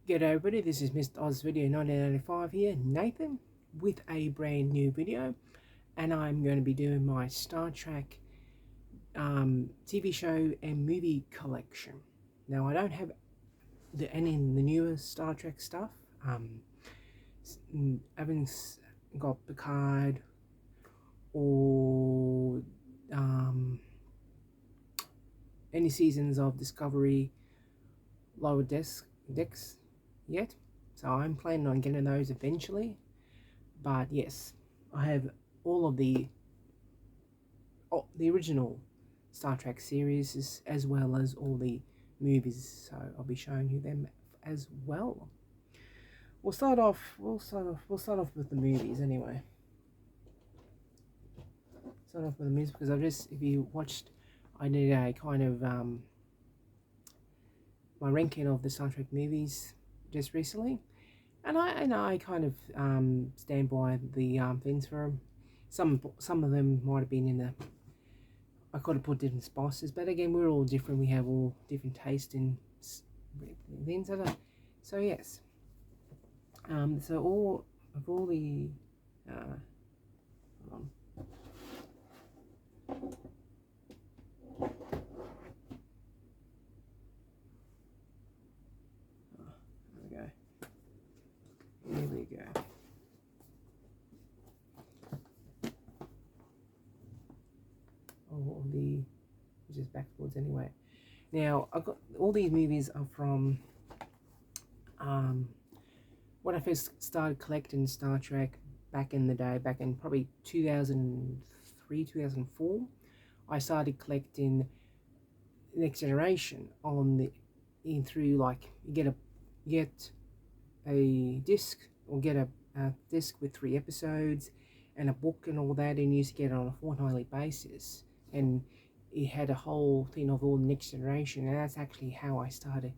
G'day everybody, this is Mr. Oz Video 1995 here, Nathan, with a brand new video, and I'm going to be doing my Star Trek TV show and movie collection. Now I don't have any of the newer Star Trek stuff. I haven't got Picard or any seasons of Discovery Lower Decks yet, so I'm planning on getting those eventually. But yes, I have all of the original Star Trek series as well as all the movies, so I'll be showing you them as well. We'll start off with the movies anyway. Start off with the movies because if you watched, I did a kind of my ranking of the Star Trek movies just recently, and I kind of stand by the things for them. Some of them might have been in the, I could have put different spices, but again, we're all different. We have all different taste in things. So yes. So all the hold on. There we go. Here we go. All the, which is backwards anyway. Now I've got all these movies are from when I first started collecting Star Trek back in the day, back in probably 2003, 2004. I started collecting Next Generation through, like, you get a disc, or get a disc with 3 episodes and a book and all that, and you used to get it on a fortnightly basis, and it had a whole thing of all Next Generation, and that's actually how I started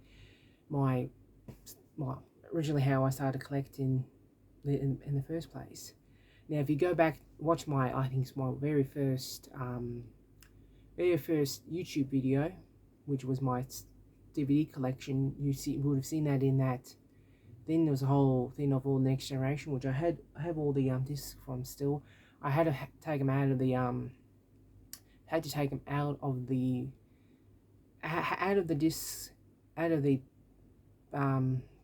originally how I started collecting in the first place. Now, if you go back, watch I think it's my very first YouTube video, which was my DVD collection. You would have seen that in that. Then there was a whole thing of all Next Generation, which I have all the discs from still. I had to take them out of the discs, out of the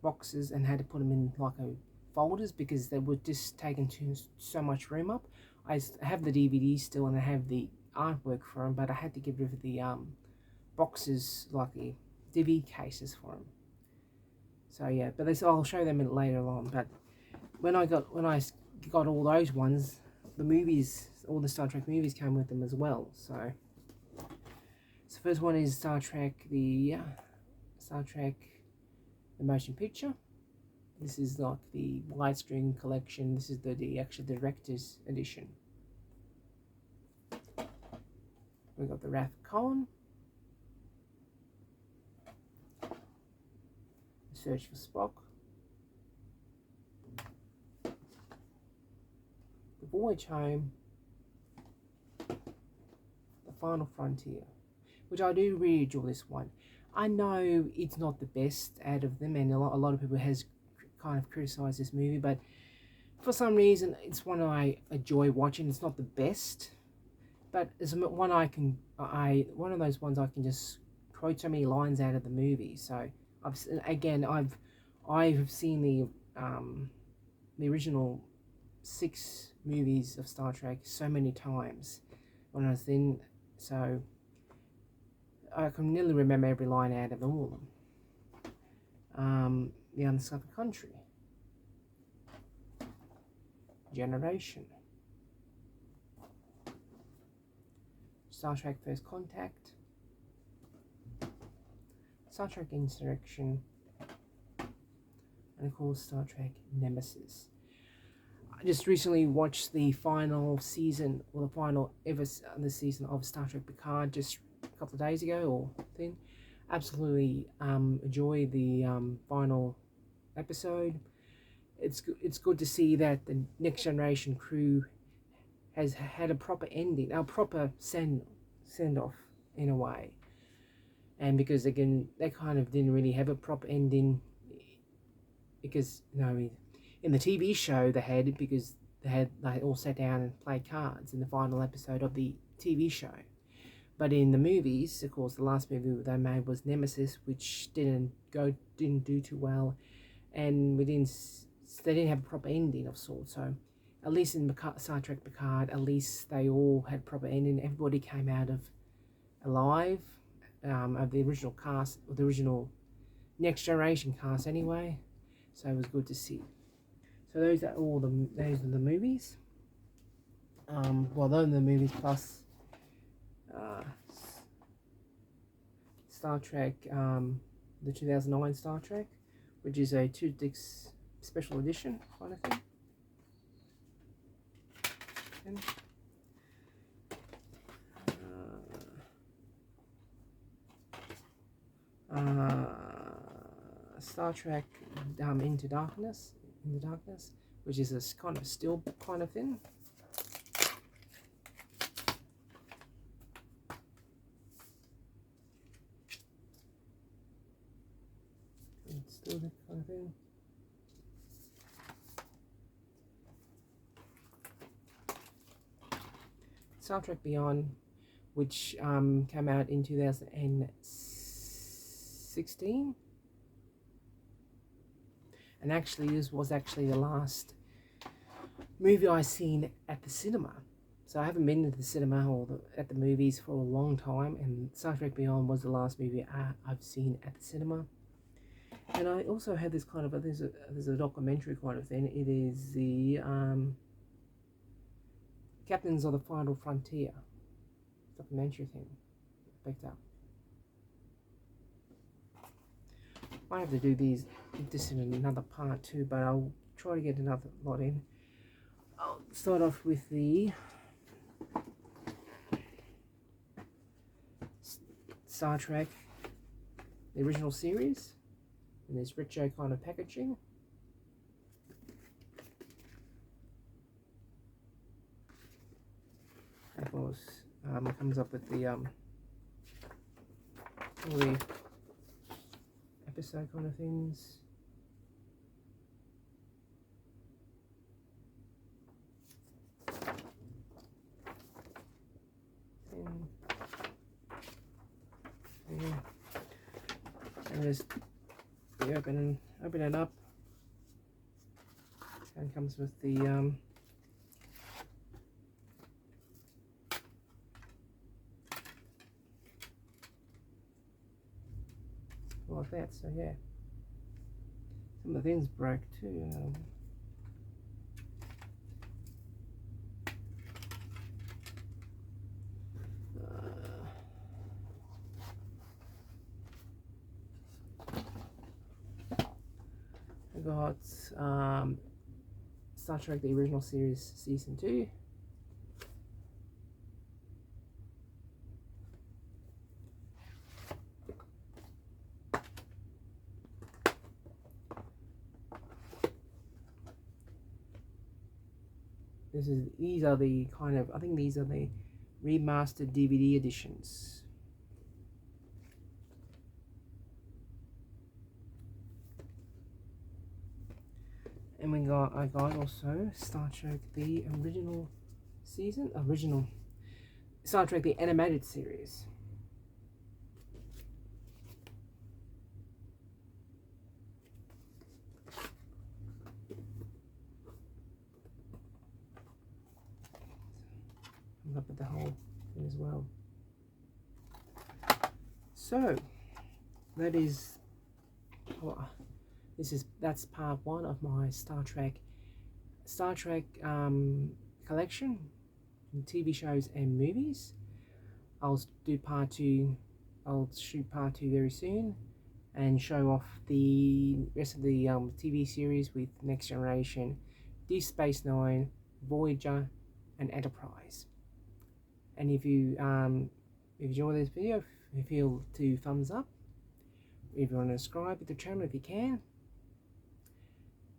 boxes, and had to put them in like folders because they were just taking so much room up. I have the DVD still, and I have the artwork for them, but I had to get rid of the boxes, like the DVD cases for them. So yeah, but I'll show them later on. But when I got all those ones, the movies, all the Star Trek movies came with them as well. So the first one is Star Trek the motion picture. This is like the widescreen collection. This is the actual director's edition. We got the Wrath of Khan, The Search for Spock, The Voyage Home, The Final Frontier, which I do really enjoy this one. I know it's not the best out of them, and a lot of people has kind of criticized this movie, but for some reason it's one I enjoy watching. It's not the best, but it's one one of those ones I can just quote so many lines out of the movie. So I've seen the original 6 movies of Star Trek so many times when I was in, so I can nearly remember every line out of all of them. The Undiscovered Country, Generation, Star Trek First Contact, Star Trek Insurrection, and of course Star Trek Nemesis. I just recently watched the final season, or the final ever this season of Star Trek Picard, just a couple of days ago or then. Absolutely enjoyed the final episode. It's good to see that the Next Generation crew has had a proper ending, a proper send off in a way. And because again, they kind of didn't really have a proper ending because in the TV show because they all sat down and played cards in the final episode of the TV show. But in the movies, of course, the last movie they made was Nemesis, which didn't do too well, and they didn't have a proper ending of sorts. So at least in Star Trek Picard, at least they all had proper ending. Everybody came out alive, of the original cast, or the original Next Generation cast anyway. So it was good to see. So those are the movies. Well, those are the movies plus Star Trek, the 2009 Star Trek, which is a 2-disc special edition kind of thing. Star Trek in the Darkness, which is a kind of still kind of thing. Still that kind of thing. Star Trek Beyond, which came out in 2016, and actually this was actually the last movie I seen at the cinema. So I haven't been to the cinema or at the movies for a long time, and Star Trek Beyond was the last movie I've seen at the cinema. And I also had this kind of there's a documentary kind of thing. It is the Captains of the Final Frontier documentary thing. Picked up. Might have to do this in another part too, but I'll try to get another lot in. I'll start off with the Star Trek, the original series, in this retro kind of packaging. Of course, it comes up with the all the episode kind of things. And just open it up, and comes with the like that. So yeah, some of the things broke too. I got Star Trek, the original series, season 2. These are the kind of, I think these are the remastered DVD editions. And I got also Star Trek, the original Star Trek, the animated series. Comes up with the whole thing as well. So that is, that's part 1 of my Star Trek collection, TV shows and movies. I'll do part 2. I'll shoot part 2 very soon and show off the rest of the TV series with Next Generation, Deep Space Nine, Voyager, and Enterprise. And if you enjoy this video, feel to thumbs up. If you want to subscribe to the channel, if you can.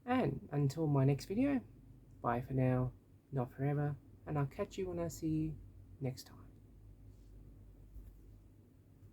And until my next video, bye for now, not forever, and I'll catch you when I see you next time.